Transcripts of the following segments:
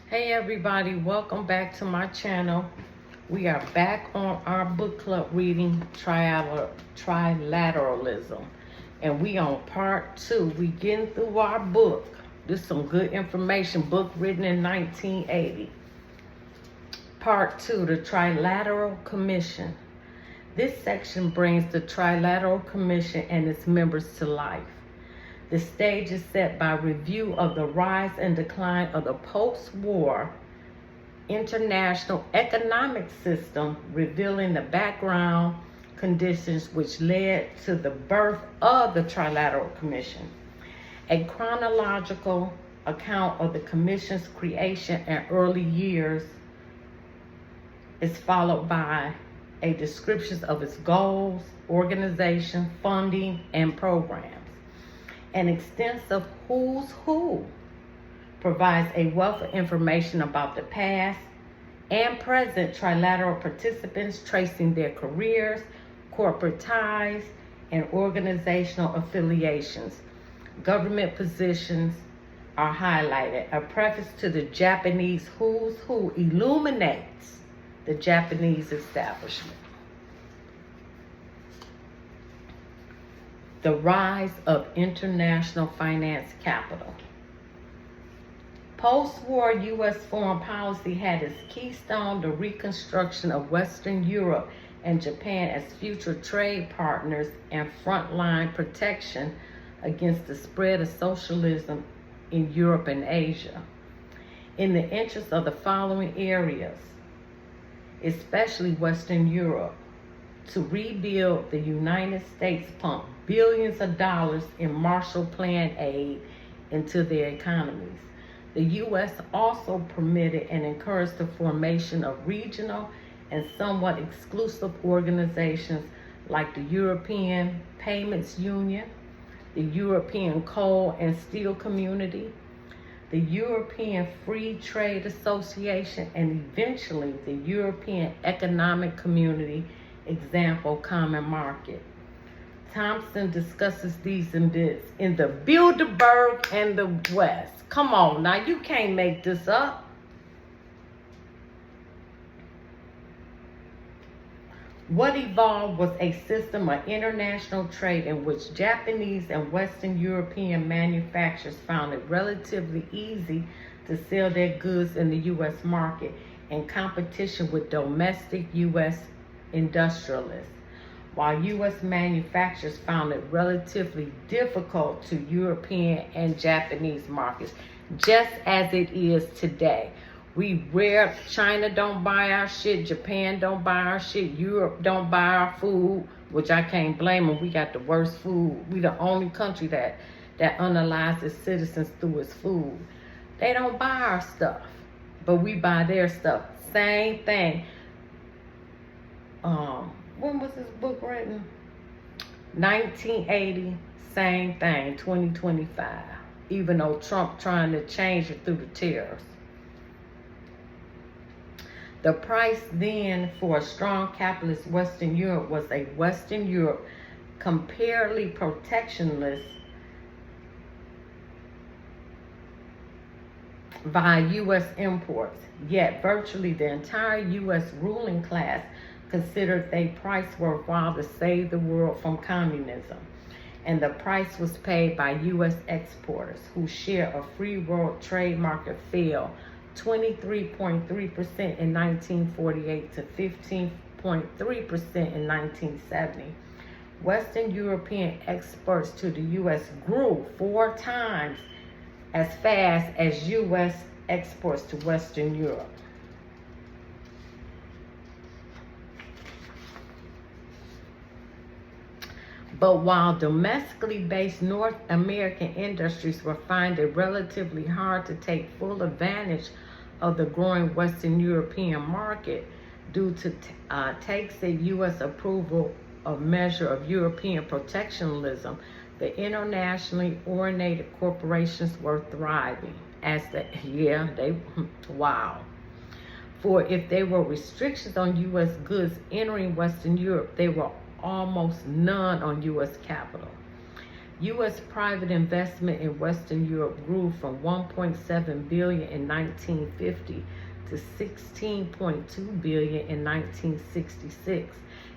Hey everybody, welcome back to my channel. We are back on our book club reading Trilateralism. And we on part 2. We getting through our book. This is some good information, book written in 1980. Part 2, the Trilateral Commission. This section brings the Trilateral Commission and its members to life. The stage is set by review of the rise and decline of the post-war international economic system, revealing the background conditions which led to the birth of the Trilateral Commission. A chronological account of the Commission's creation and early years is followed by a description of its goals, organization, funding, and programs. An extensive who's who provides a wealth of information about the past and present Trilateral participants, tracing their careers, corporate ties, and organizational affiliations. Government positions are highlighted. A preface to the Japanese who's who illuminates the Japanese establishment. The rise of international finance capital. Post-war U.S. foreign policy had as keystone the reconstruction of Western Europe and Japan as future trade partners and frontline protection against the spread of socialism in Europe and Asia. In the interest of the following areas, especially Western Europe, to rebuild, the United States pumped billions of dollars in Marshall Plan aid into their economies. The U.S. also permitted and encouraged the formation of regional and somewhat exclusive organizations like the European Payments Union, the European Coal and Steel Community, the European Free Trade Association, and eventually the European Economic Community, example, Common Market. Thompson discusses these in bits in the Bilderberg and the West. Come on, now you can't make this up. What evolved was a system of international trade in which Japanese and Western European manufacturers found it relatively easy to sell their goods in the U.S. market in competition with domestic U.S. industrialists, while U.S. manufacturers found it relatively difficult to European and Japanese markets, just as it is today. China don't buy our shit, Japan don't buy our shit, Europe don't buy our food, which I can't blame them. We got the worst food. We the only country that unalives its citizens through its food. They don't buy our stuff, but we buy their stuff. Same thing. When was this book written? 1980, same thing, 2025. Even though Trump trying to change it through the tariffs. The price then for a strong capitalist Western Europe was a Western Europe comparatively protectionist via U.S. imports. Yet virtually the entire U.S. ruling class considered they price worthwhile to save the world from communism. And the price was paid by U.S. exporters, whose share of free world trade market fell 23.3% in 1948 to 15.3% in 1970. Western European exports to the U.S. grew 4 times as fast as U.S. exports to Western Europe. But while domestically based North American industries were finding it relatively hard to take full advantage of the growing Western European market due to takes a U.S. approval of measure of European protectionism, the internationally oriented corporations were thriving. Wow. For if there were restrictions on U.S. goods entering Western Europe, they were almost none on U.S. capital. U.S. private investment in Western Europe grew from 1.7 billion in 1950 to 16.2 billion in 1966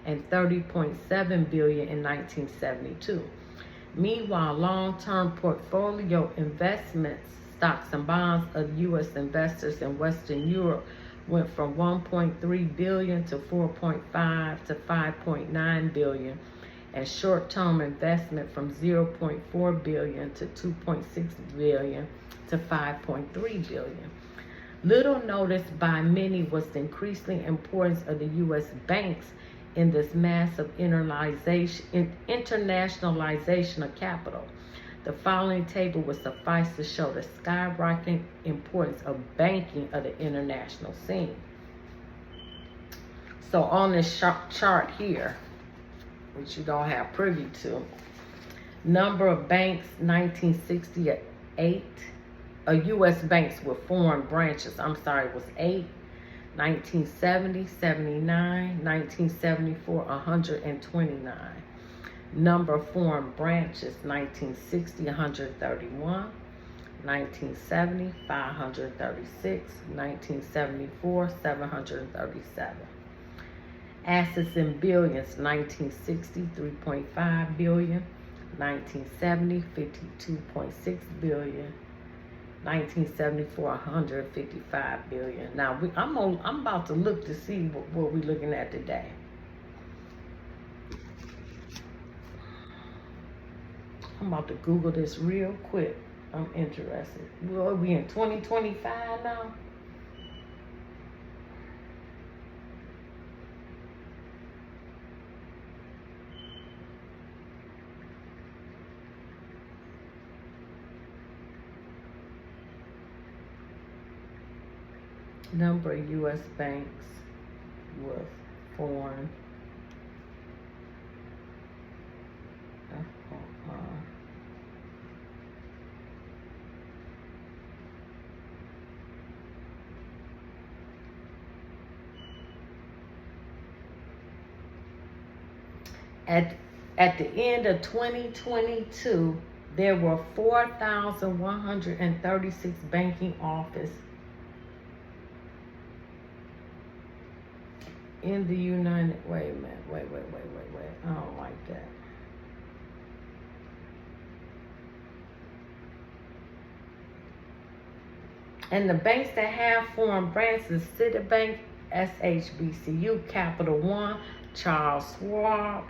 and 30.7 billion in 1972. Meanwhile, long-term portfolio investments, stocks and bonds of U.S. investors in Western Europe went from 1.3 billion to 4.5 to 5.9 billion, and short-term investment from 0.4 billion to 2.6 billion to 5.3 billion. Little noticed by many was the increasing importance of the U.S. banks in this massive internationalization of capital. The following table would suffice to show the skyrocketing importance of banking of the international scene. So on this chart here, which you don't have privy to, number of banks 1968, U.S. banks with foreign branches, was 8. 1970, 79, 1974, 129. Number of foreign branches, 1960, 131, 1970, 536, 1974, 737. Assets in billions, 1960, 3.5 billion, 1970, 52.6 billion, 1974, 155 billion. Now I'm about to look to see what we're looking at today. I'm about to Google this real quick. I'm interested. Well, we in 2025 now. Number of U.S. banks with foreign At the end of 2022, there were 4,136 banking offices in the United. Wait a minute. Wait. I don't like that. And the banks that have foreign branches: Citibank, SHBCU, Capital One, Charles Schwab,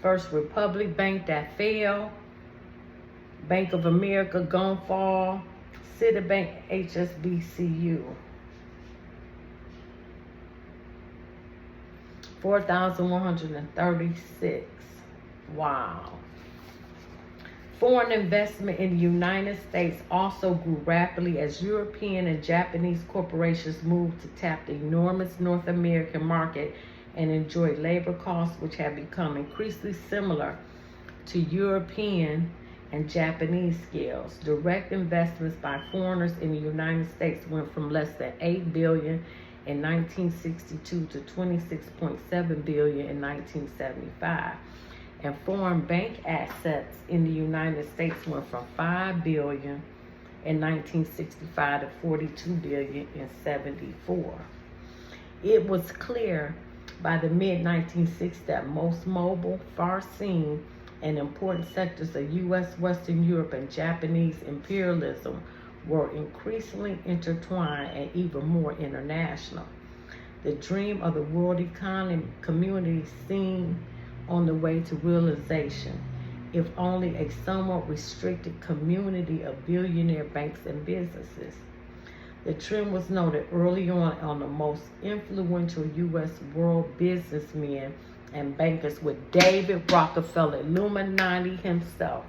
First Republic Bank that fell, Bank of America gonna fall, Citibank, HSBCU. 4,136. Wow. Foreign investment in the United States also grew rapidly as European and Japanese corporations moved to tap the enormous North American market and enjoy labor costs which have become increasingly similar to European and Japanese scales. Direct investments by foreigners in the United States went from less than $8 billion in 1962 to 26.7 billion in 1975. And foreign bank assets in the United States went from 5 billion in 1965 to 42 billion in 74. It was clear by the mid-1960s that most mobile, far-seen, and important sectors of U.S., Western Europe, and Japanese imperialism were increasingly intertwined and even more international. The dream of the world economy community seemed on the way to realization, if only a somewhat restricted community of billionaire banks and businesses. The trend was noted early on the most influential U.S. world businessmen and bankers, with David Rockefeller, Illuminati himself.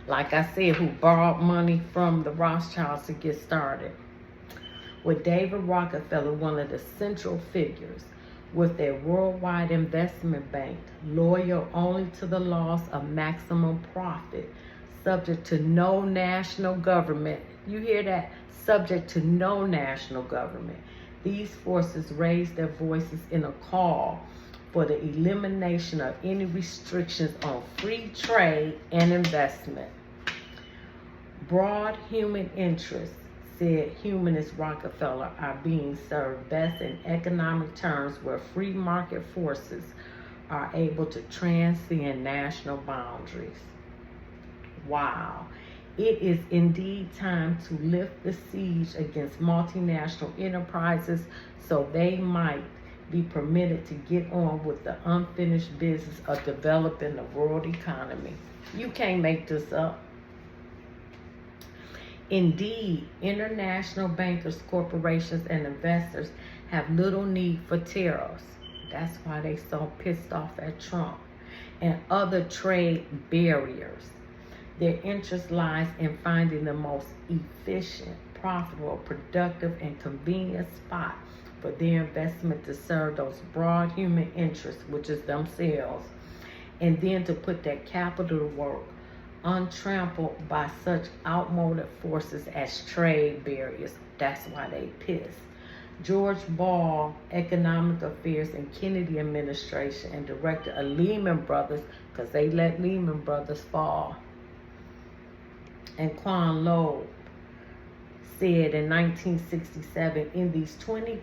Like I said, who borrowed money from the Rothschilds to get started. With David Rockefeller, one of the central figures, with their worldwide investment bank, loyal only to the laws of maximum profit, subject to no national government. You hear that? Subject to no national government. These forces raised their voices in a call for the elimination of any restrictions on free trade and investment. Broad human interests, said humanist Rockefeller, are being served best in economic terms where free market forces are able to transcend national boundaries. Wow. It is indeed time to lift the siege against multinational enterprises so they might be permitted to get on with the unfinished business of developing the world economy. You can't make this up. Indeed, international bankers, corporations, and investors have little need for tariffs. That's why they so pissed off at Trump and other trade barriers. Their interest lies in finding the most efficient, profitable, productive, and convenient spot for their investment to serve those broad human interests, which is themselves, and then to put that capital to work untrampled by such outmoded forces as trade barriers. That's why they pissed. George Ball, Economic Affairs and Kennedy Administration, and director of Lehman Brothers, because they let Lehman Brothers fall, and Quan Loeb said in 1967, in these 20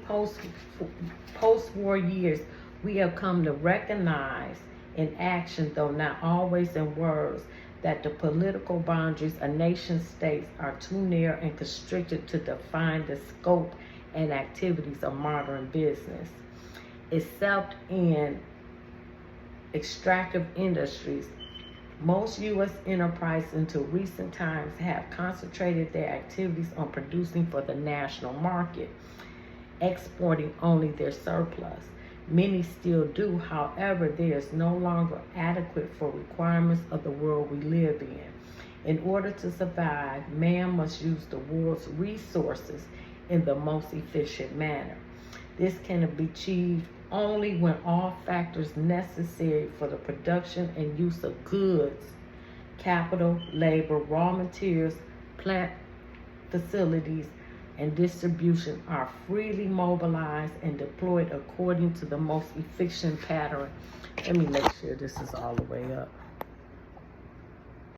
post-war years, we have come to recognize in action, though not always in words, that the political boundaries of nation states are too narrow and constricted to define the scope and activities of modern business. Except in extractive industries, most U.S. enterprises until recent times have concentrated their activities on producing for the national market, exporting only their surplus. Many still do, however, there is no longer adequate for requirements of the world we live in. In order to survive, man must use the world's resources in the most efficient manner. This can be achieved only when all factors necessary for the production and use of goods, capital, labor, raw materials, plant facilities, and distribution are freely mobilized and deployed according to the most efficient pattern. Let me make sure this is all the way up.